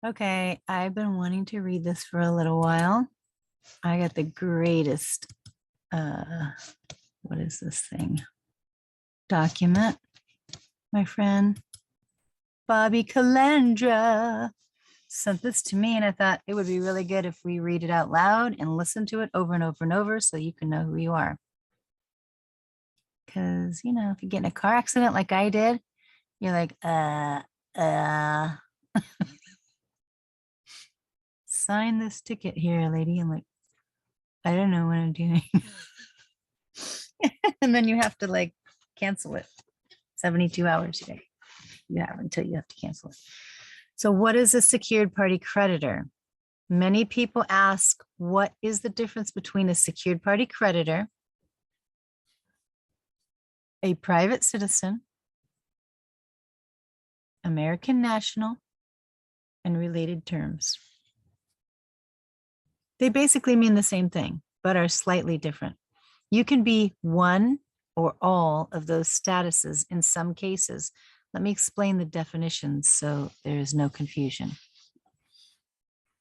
Okay, I've been wanting to read this for a little while. I got the greatest, uh, what is this thing? Document. My friend Bobby Calendra sent this to me, and I thought it would be really good if we read it out loud and listen to it over and over and over so you can know who you are. Because, if you get in a car accident like I did, you're like, sign this ticket here, lady. I'm like, I don't know what I'm doing. And then you have to like cancel it 72 hours ago. You have until you have to cancel it. So, what is a secured party creditor? Many people ask, what is the difference between a secured party creditor, a private citizen, American national, and related terms? They basically mean the same thing, but are slightly different. You can be one or all of those statuses in some cases. Let me explain the definitions so there is no confusion.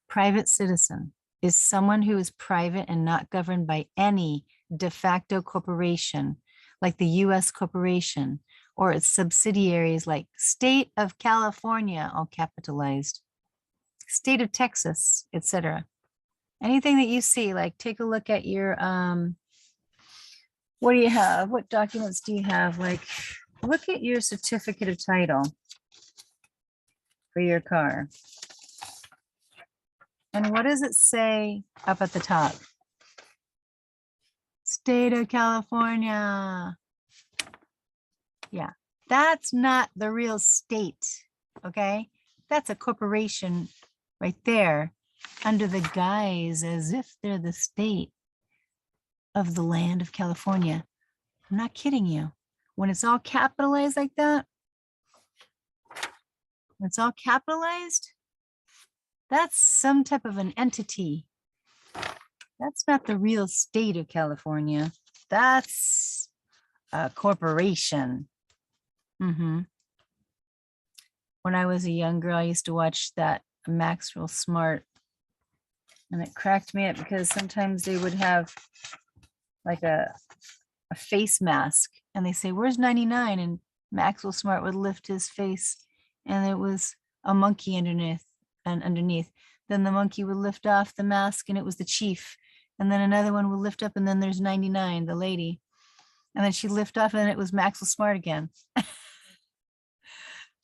Private citizen is someone who is private and not governed by any de facto corporation, like the US corporation, or its subsidiaries like State of California, all capitalized, State of Texas, etc. Anything that you see, like take a look at your, what do you have? What documents do you have? Like, look at your certificate of title for your car. And what does it say up at the top? State of California. Yeah, that's not the real state, okay? That's a corporation right there under the guise as if they're the state of the land of California. I'm not kidding you. When it's all capitalized like that, when it's all capitalized, that's some type of an entity. That's not the real state of California. That's a corporation. When I was a young girl, I used to watch that Maxwell Smart, and it cracked me up because sometimes they would have like a face mask and they say, "Where's 99?" And Maxwell Smart would lift his face and it was a monkey underneath. Then the monkey would lift off the mask and it was the chief. And then another one would lift up and then there's 99, the lady. And then she'd lift off and it was Maxwell Smart again.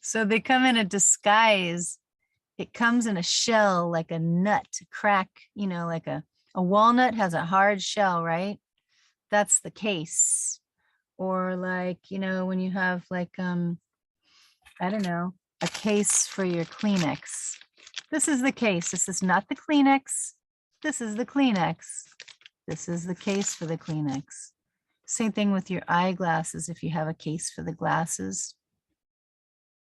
So they come in a disguise. It comes in a shell like a nut, crack, like a walnut has a hard shell, right? That's the case. Or like, when you have like, I don't know, a case for your Kleenex. This is the case. This is not the Kleenex. This is the Kleenex. This is the case for the Kleenex. Same thing with your eyeglasses. If you have a case for the glasses,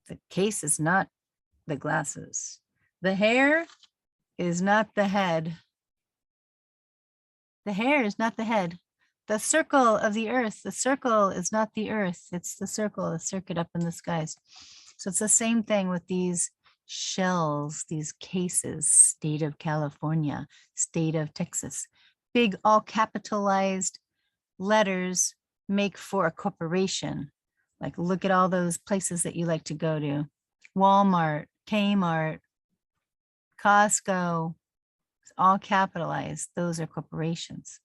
the case is not the glasses. The hair is not the head. The hair is not the head. The circle of the earth, the circle is not the earth. It's the circle, the circuit up in the skies. So it's the same thing with these shells, these cases, state of California, state of Texas. Big all capitalized letters make for a corporation. Like look at all those places that you like to go to. Walmart, Kmart, Costco, it's all capitalized. Those are corporations.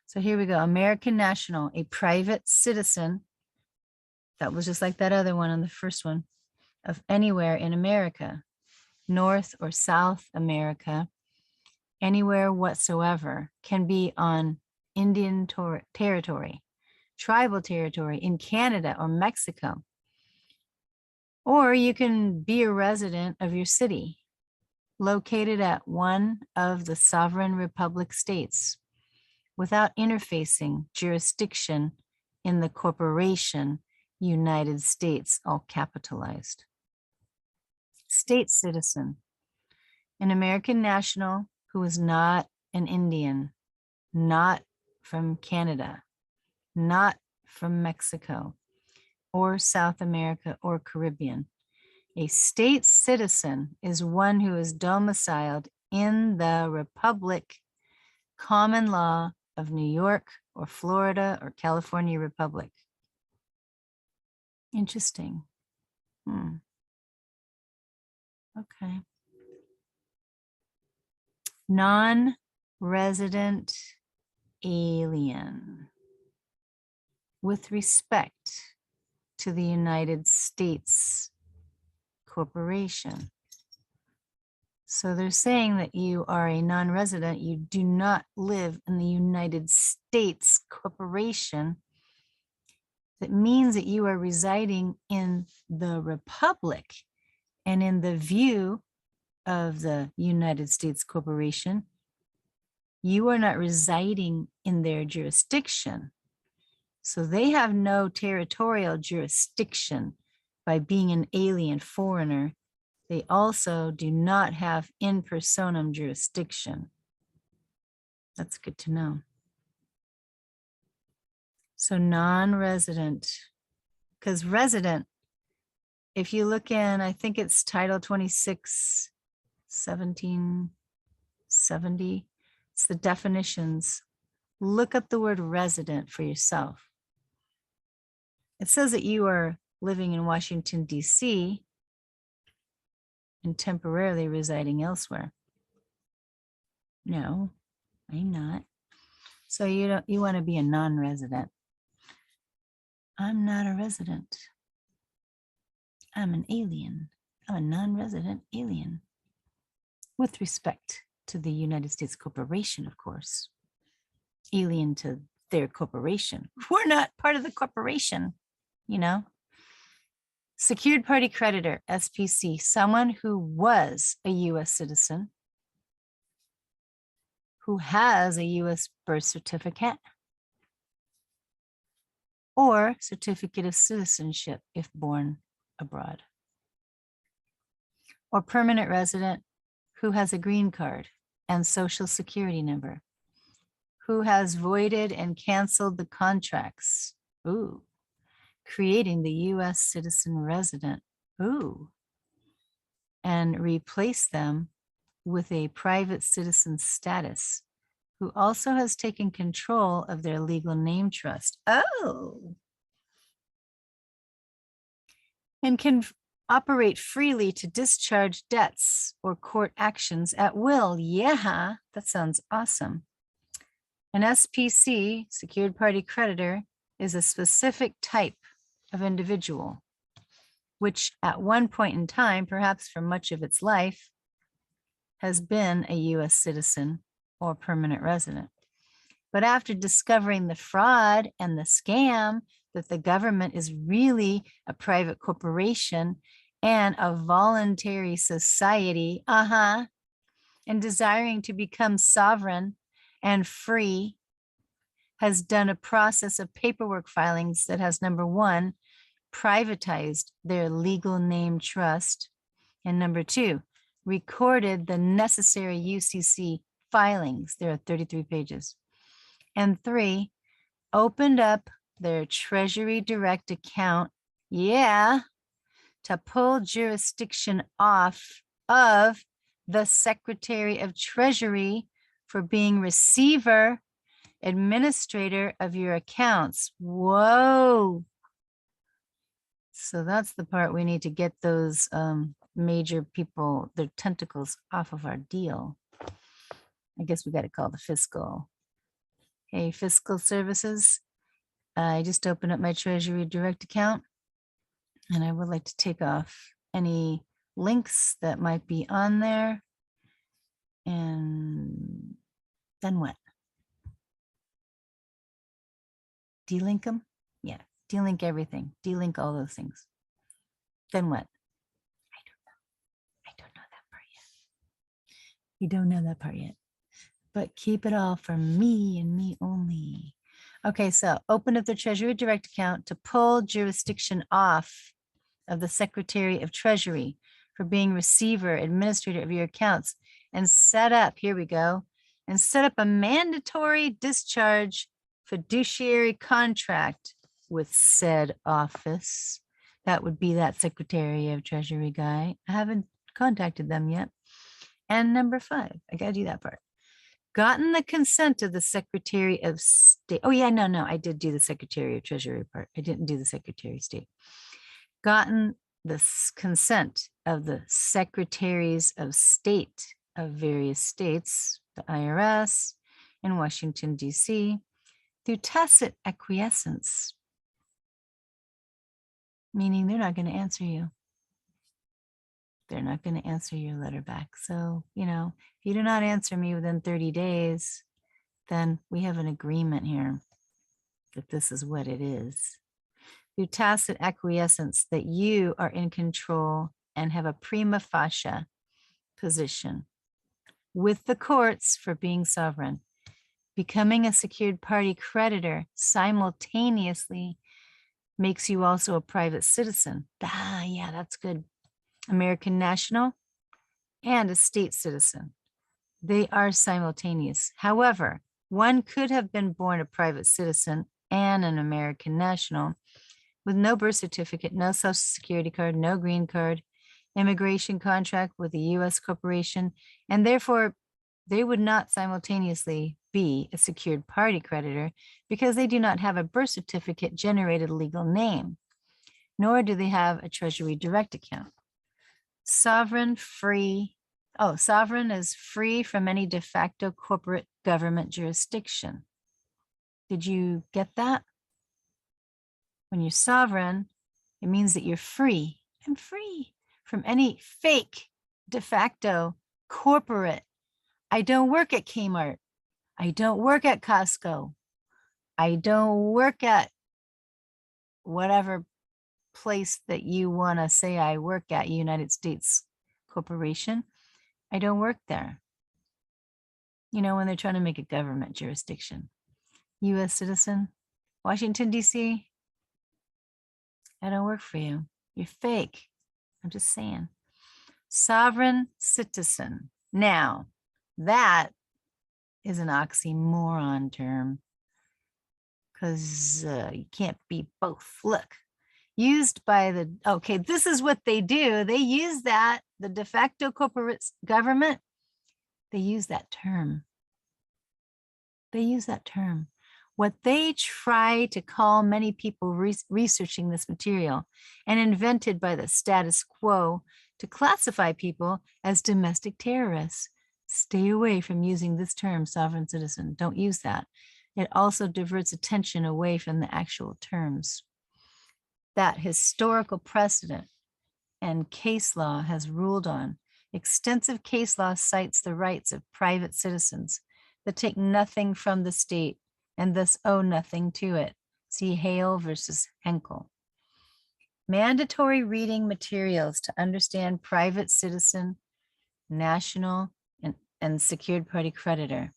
So here we go. American national, a private citizen. That was just like that other one on the first one, of anywhere in America, North or South America, anywhere whatsoever, can be on Indian territory, tribal territory in Canada or Mexico. Or you can be a resident of your city, located at one of the sovereign republic states, without interfacing jurisdiction in the corporation United States, all capitalized. State citizen, an American national who is not an Indian, not from Canada, not from Mexico or South America or Caribbean, A state citizen is one who is domiciled in the Republic, common law of New York or Florida or California Republic. Interesting. Okay. Non-resident alien with respect to the United States corporation. So they're saying that you are a non-resident, you do not live in the United States corporation. That means that you are residing in the Republic, and in the view of the United States corporation, you are not residing in their jurisdiction. So they have no territorial jurisdiction by being an alien foreigner. They also do not have in personam jurisdiction. That's good to know. So non-resident, because resident, if you look in, I think it's Title 26, 1770, it's the definitions. Look up the word resident for yourself. It says that you are living in Washington, D.C. and temporarily residing elsewhere. No, I'm not. So you want to be a non-resident. I'm not a resident. I'm an alien. I'm a non-resident alien. With respect to the United States corporation, of course. Alien to their corporation. We're not part of the corporation, you know. Secured party creditor, SPC, someone who was a U.S. citizen, who has a U.S. birth certificate, or certificate of citizenship if born abroad. Or permanent resident who has a green card and social security number, who has voided and canceled the contracts. Ooh. Creating the U.S. citizen resident. Ooh. And replace them with a private citizen status, who also has taken control of their legal name trust. Oh. And can operate freely to discharge debts or court actions at will. Yeah, that sounds awesome. An SPC, secured party creditor, is a specific type of individual, which at one point in time, perhaps for much of its life, has been a U.S. citizen or permanent resident. But after discovering the fraud and the scam that the government is really a private corporation and a voluntary society, and desiring to become sovereign and free, has done a process of paperwork filings that has, number one, privatized their legal name trust, and number two, recorded the necessary UCC filings. There are 33 pages. And three, opened up their Treasury Direct account, to pull jurisdiction off of the Secretary of Treasury for being receiver, administrator of your accounts. Whoa. So that's the part we need to get those major people, their tentacles off of our deal. I guess we got to call the fiscal. Hey, fiscal services. I just opened up my Treasury Direct account, and I would like to take off any links that might be on there. And then what? Delink them? Yeah, delink everything. Delink all those things. Then what? I don't know. I don't know that part yet. You don't know that part yet. But keep it all for me and me only. Okay, so open up the Treasury Direct account to pull jurisdiction off of the Secretary of Treasury for being receiver, administrator of your accounts, and set up, here we go, and set up a mandatory discharge fiduciary contract with said office. That would be that Secretary of Treasury guy. I haven't contacted them yet. And number 5, I got to do that part. Gotten the consent of the Secretary of State. Oh, yeah, no, I did do the Secretary of Treasury part. I didn't do the Secretary of State. Gotten the consent of the Secretaries of State of various states, the IRS, in Washington, D.C., through tacit acquiescence, meaning they're not going to answer you. They're not going to answer your letter back. So, if you do not answer me within 30 days, then we have an agreement here that this is what it is. Through tacit acquiescence that you are in control and have a prima facie position with the courts for being sovereign. Becoming a secured party creditor simultaneously makes you also a private citizen. Yeah, that's good. American national and a state citizen. They are simultaneous. However, one could have been born a private citizen and an American national with no birth certificate, no social security card, no green card, immigration contract with a U.S. corporation, and therefore they would not simultaneously be a secured party creditor because they do not have a birth certificate generated legal name, nor do they have a Treasury direct account. Sovereign is free from any de facto corporate government jurisdiction. Did you get that? When you're sovereign, it means that you're free. I'm free from any fake de facto corporate. I don't work at Kmart. I don't work at Costco. I don't work at whatever place that you want to say I work at, United States Corporation. I don't work there. When they're trying to make a government jurisdiction. U.S. citizen, Washington, D.C., I don't work for you. You're fake. I'm just saying. Sovereign citizen. Now, that is an oxymoron term because you can't be both. Look, used by this is what they do. They use that, the de facto corporate government, they use that term. What they try to call many people researching this material and invented by the status quo to classify people as domestic terrorists. Stay away from using this term, sovereign citizen. Don't use that. It also diverts attention away from the actual terms. That historical precedent and case law has ruled on. Extensive case law cites the rights of private citizens that take nothing from the state and thus owe nothing to it. See Hale versus Henkel. Mandatory reading materials to understand private citizen, national, and secured party creditor.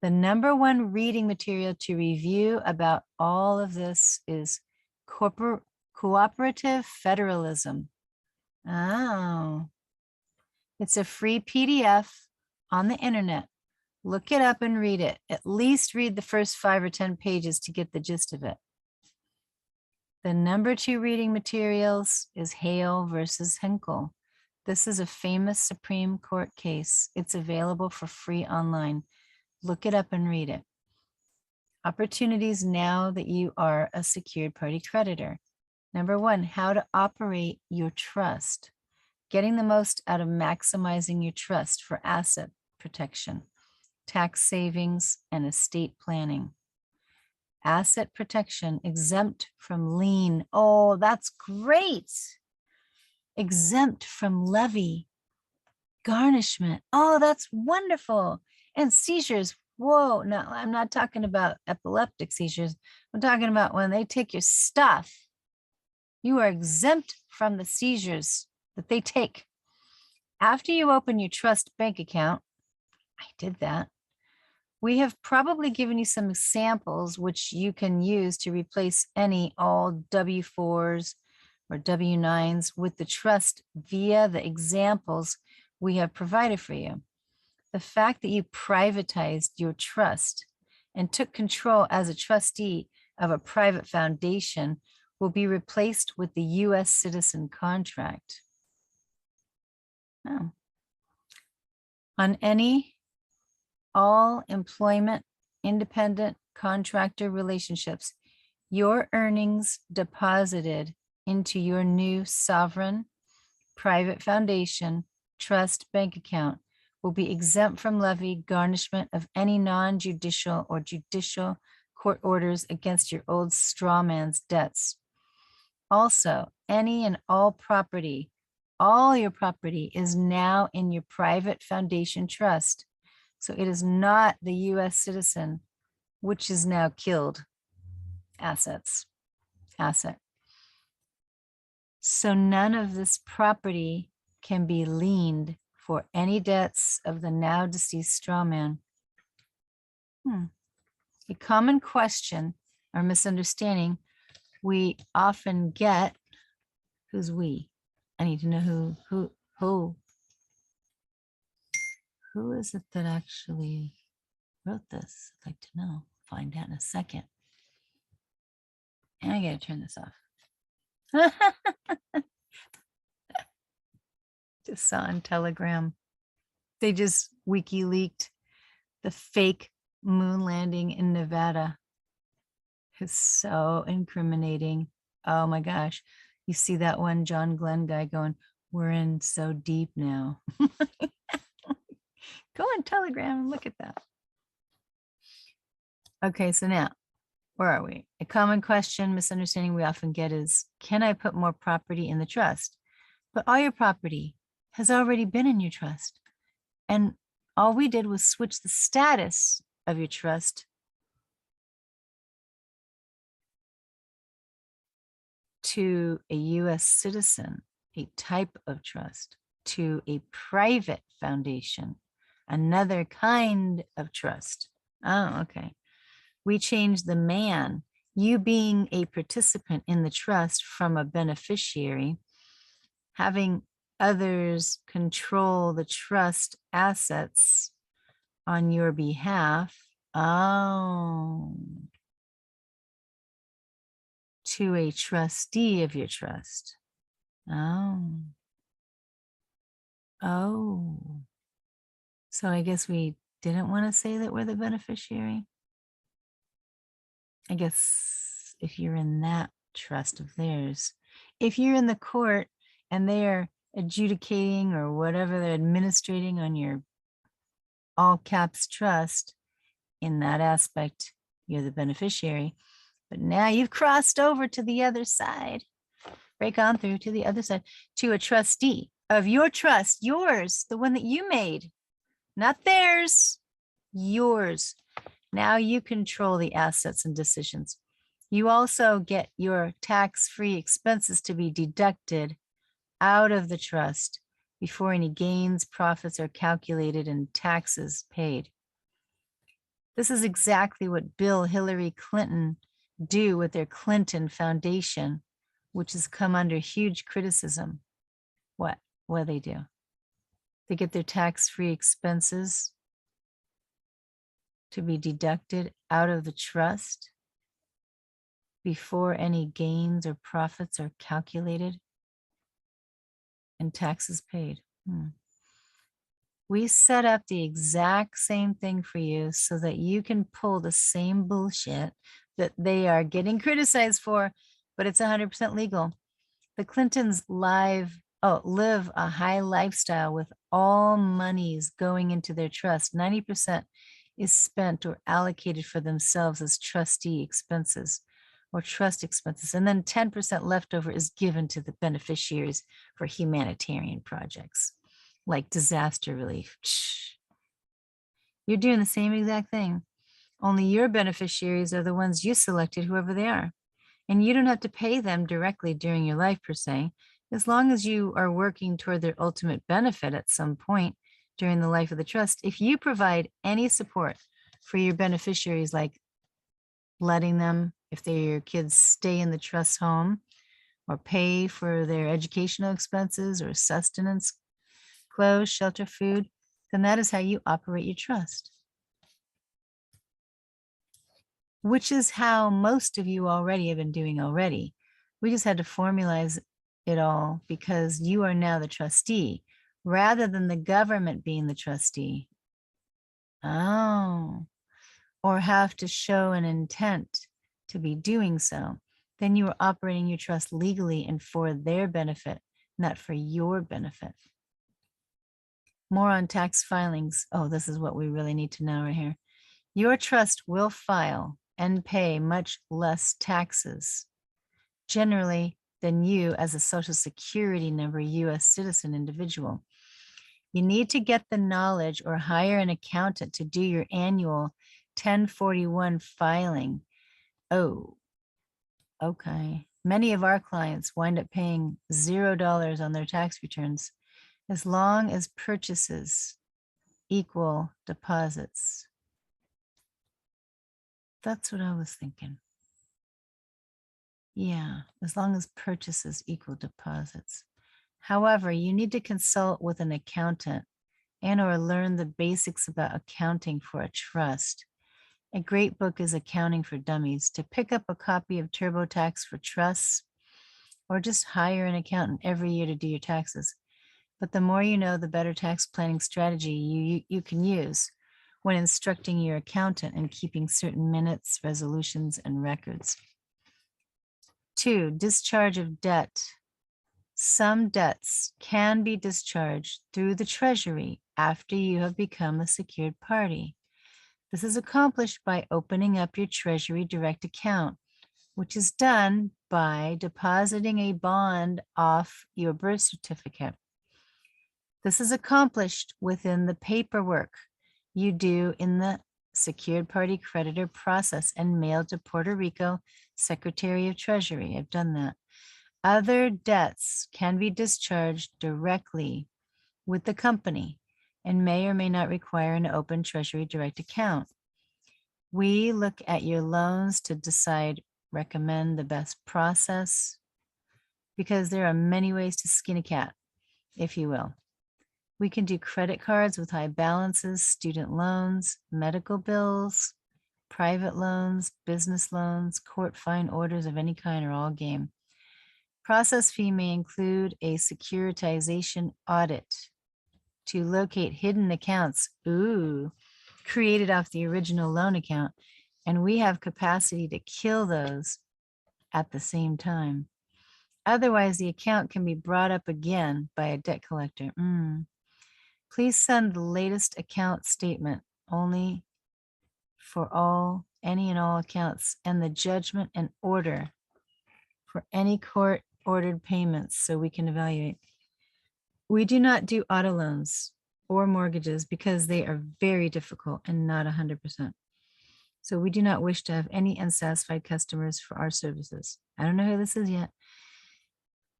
The number one reading material to review about all of this is cooperative federalism. Oh, it's a free PDF on the internet. Look it up and read it. At least read the first 5 or 10 pages to get the gist of it. The number 2 reading materials is Hale versus Henkel. This is a famous Supreme Court case. It's available for free online. Look it up and read it. Opportunities now that you are a secured party creditor. Number 1, how to operate your trust. Getting the most out of maximizing your trust for asset protection, tax savings, and estate planning. Asset protection, exempt from lien. Oh, that's great. Exempt from levy, garnishment. Oh, that's wonderful. And seizures. Whoa, no, I'm not talking about epileptic seizures. I'm talking about when they take your stuff. You are exempt from the seizures that they take. After you open your trust bank account, I did that. We have probably given you some examples which you can use to replace all W-4s or W-9s with the trust via the examples we have provided for you. The fact that you privatized your trust and took control as a trustee of a private foundation will be replaced with the U.S. citizen contract. Oh. On all employment, independent contractor relationships, your earnings deposited into your new sovereign private foundation trust bank account will be exempt from levy, garnishment of any non-judicial or judicial court orders against your old straw man's debts. Also, any and all property, all your property is now in your private foundation trust. So it is not the U.S. citizen, which is now killed asset. So none of this property can be liened for any debts of the now deceased straw man. A common question or misunderstanding we often get, who's we? I need to know who is it that actually wrote this? I'd like to know. Find out in a second. And I gotta turn this off. Just saw on Telegram. They just WikiLeaked the fake moon landing in Nevada. It's so incriminating. Oh my gosh. You see that one John Glenn guy going, we're in so deep now. Go on Telegram and look at that. Okay, so now, where are we? A common question, misunderstanding we often get is, can I put more property in the trust? But all your property has already been in your trust. And all we did was switch the status of your trust to a U.S. citizen, a type of trust, to a private foundation, another kind of trust. Oh, okay. We changed the man, you being a participant in the trust, from a beneficiary, having others control the trust assets on your behalf. Oh. To a trustee of your trust. Oh. Oh. So I guess we didn't want to say that we're the beneficiary. I guess if you're in that trust of theirs, if you're in the court and they are adjudicating or whatever they're administrating on your all caps trust, in that aspect, you're the beneficiary. But now you've crossed over to the other side, break on through to the other side, to a trustee of your trust, yours, the one that you made, not theirs, yours. Now you control the assets and decisions. You also get your tax-free expenses to be deducted out of the trust before any gains, profits are calculated and taxes paid. This is exactly what Bill Hillary Clinton do with their Clinton Foundation, which has come under huge criticism. What do they do? They get their tax-free expenses to be deducted out of the trust before any gains or profits are calculated and taxes paid. We set up the exact same thing for you so that you can pull the same bullshit that they are getting criticized for, but it's 100% legal. The Clintons live live a high lifestyle with all monies going into their trust. 90% is spent or allocated for themselves as trustee expenses or trust expenses. And then 10% left over is given to the beneficiaries for humanitarian projects like disaster relief. You're doing the same exact thing. Only your beneficiaries are the ones you selected, whoever they are. And you don't have to pay them directly during your life per se, as long as you are working toward their ultimate benefit at some point during the life of the trust. If you provide any support for your beneficiaries, like letting them, if they're your kids, stay in the trust home, or pay for their educational expenses or sustenance, clothes, shelter, food, then that is how you operate your trust. Which is how most of you already have been doing already. We just had to formalize it all because you are now the trustee rather than the government being the trustee. Oh, or have to show an intent to be doing so. Then you are operating your trust legally and for their benefit, not for your benefit. More on tax filings. Oh, this is what we really need to know right here. Your trust will file and pay much less taxes generally than you as a Social Security number U.S. citizen individual. You need to get the knowledge or hire an accountant to do your annual 1041 filing. Oh, okay. Many of our clients wind up paying $0 on their tax returns as long as purchases equal deposits. That's what I was thinking. Yeah, as long as purchases equal deposits. However, you need to consult with an accountant and or learn the basics about accounting for a trust. A great book is Accounting for Dummies. To pick up a copy of TurboTax for Trusts, or just hire an accountant every year to do your taxes. But the more you know, the better tax planning strategy you can use when instructing your accountant and keeping certain minutes, resolutions, and records. 2, discharge of debt. Some debts can be discharged through the Treasury after you have become a secured party. This is accomplished by opening up your Treasury Direct account, which is done by depositing a bond off your birth certificate. This is accomplished within the paperwork you do in the secured party creditor process and mailed to Puerto Rico Secretary of Treasury. I've done that. Other debts can be discharged directly with the company and may or may not require an open Treasury Direct account. We look at your loans to decide, recommend the best process, because there are many ways to skin a cat, if you will. We can do credit cards with high balances, student loans, medical bills, private loans, business loans, court fine orders of any kind are all game. Process fee may include a securitization audit to locate hidden accounts, created off the original loan account, and we have capacity to kill those at the same time. Otherwise, the account can be brought up again by a debt collector. Please send the latest account statement only for any and all accounts, and the judgment and order for any court-ordered payments so we can evaluate. We do not do auto loans or mortgages because they are very difficult and not 100%. So we do not wish to have any unsatisfied customers for our services. I don't know who this is yet.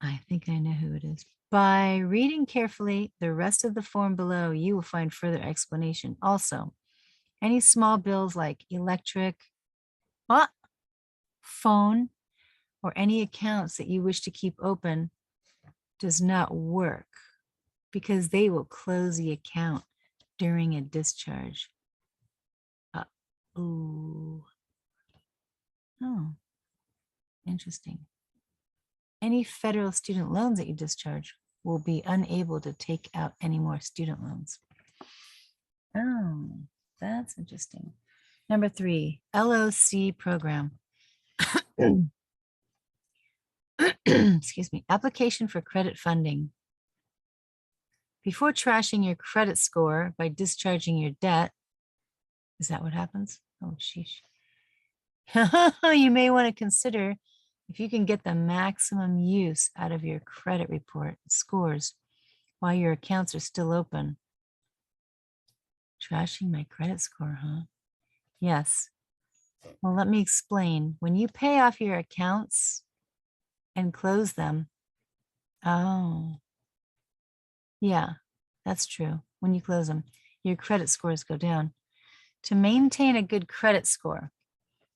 I think I know who it is. By reading carefully the rest of the form below, you will find further explanation. Also, any small bills like electric, phone, or any accounts that you wish to keep open does not work because they will close the account during a discharge. Oh, interesting. Any federal student loans that you discharge will be unable to take out any more student loans. Oh, that's interesting. Number 3, LOC program. Excuse me, application for credit funding. Before trashing your credit score by discharging your debt, is that what happens? Oh, sheesh. You may want to consider if you can get the maximum use out of your credit report scores while your accounts are still open. Trashing my credit score, huh? Yes. Well, let me explain. When you pay off your accounts and close them, yeah, that's true. When you close them, your credit scores go down. To maintain a good credit score,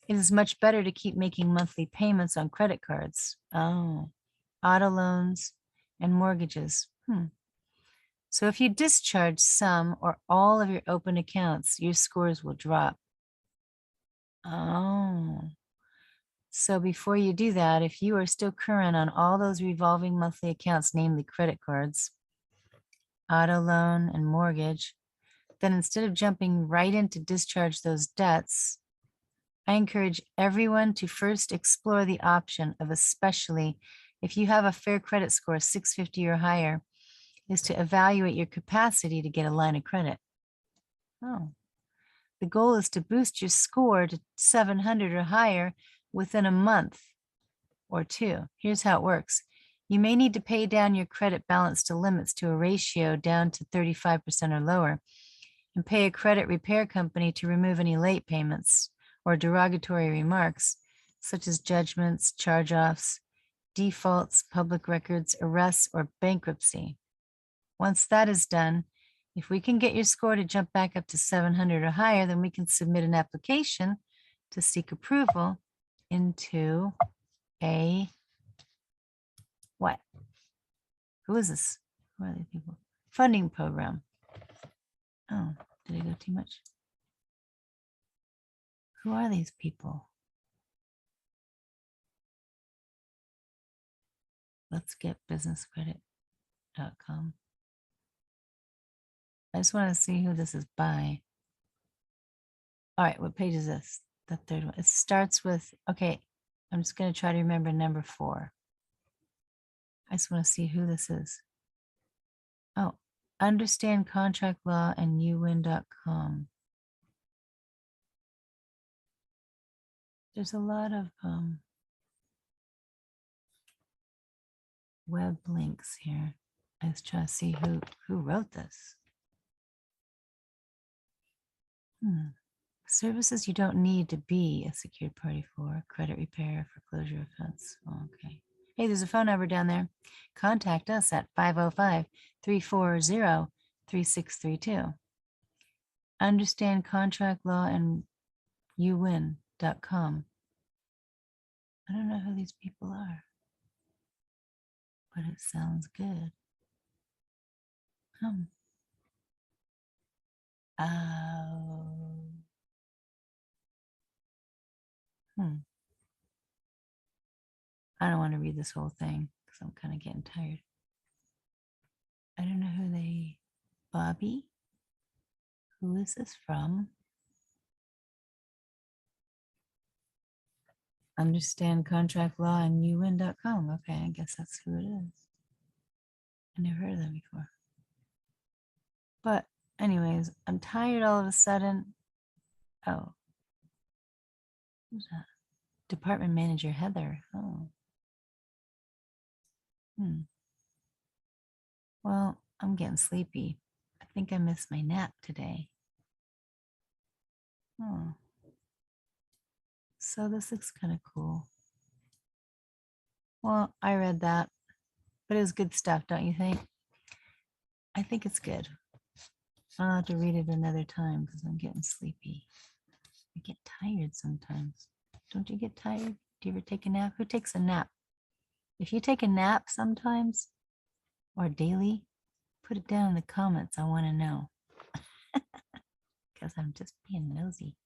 it is much better to keep making monthly payments on credit cards, auto loans, and mortgages. So if you discharge some or all of your open accounts, your scores will drop. So before you do that, if you are still current on all those revolving monthly accounts, namely credit cards, auto loan, and mortgage, then instead of jumping right in to discharge those debts, I encourage everyone to first explore the option of, especially if you have a fair credit score of 650 or higher, is to evaluate your capacity to get a line of credit. Oh, the goal is to boost your score to 700 or higher within a month or two. Here's how it works. You may need to pay down your credit balance to limits to a ratio down to 35% or lower, and pay a credit repair company to remove any late payments or derogatory remarks, such as judgments, charge-offs, defaults, public records, arrests, or bankruptcy. Once that is done, if we can get your score to jump back up to 700 or higher, then we can submit an application to seek approval into a what? Who is this? Who are these people? Funding program. Oh, did I go too much? Who are these people? Let's get businesscredit.com. I just want to see who this is by. All right, what page is this? The third one. It starts with, okay, I'm just going to try to remember number 4. I just want to see who this is. Oh, understand contract law and uwin.com. There's a lot of web links here. I was trying to see who wrote this. Services you don't need to be a secured party for: credit repair, foreclosure offense. Oh, okay. Hey, there's a phone number down there. Contact us at 505-340-3632. Understand contract law and uwin.com. I don't know who these people are, but it sounds good. I don't want to read this whole thing because I'm kind of getting tired. I don't know who they, Bobby? Who is this from? Understand contract law and uwin.com. Okay, I guess that's who it is. I never heard of them before. But anyways, I'm tired all of a sudden. Oh, who's that? Department Manager Heather. Oh. Well, I'm getting sleepy. I think I missed my nap today. Oh. So this looks kind of cool. Well, I read that, but it was good stuff, don't you think? I think it's good. I'll have to read it another time because I'm getting sleepy. I get tired sometimes. Don't you get tired? Do you ever take a nap? Who takes a nap? If you take a nap sometimes or daily, put it down in the comments. I want to know because I'm just being nosy.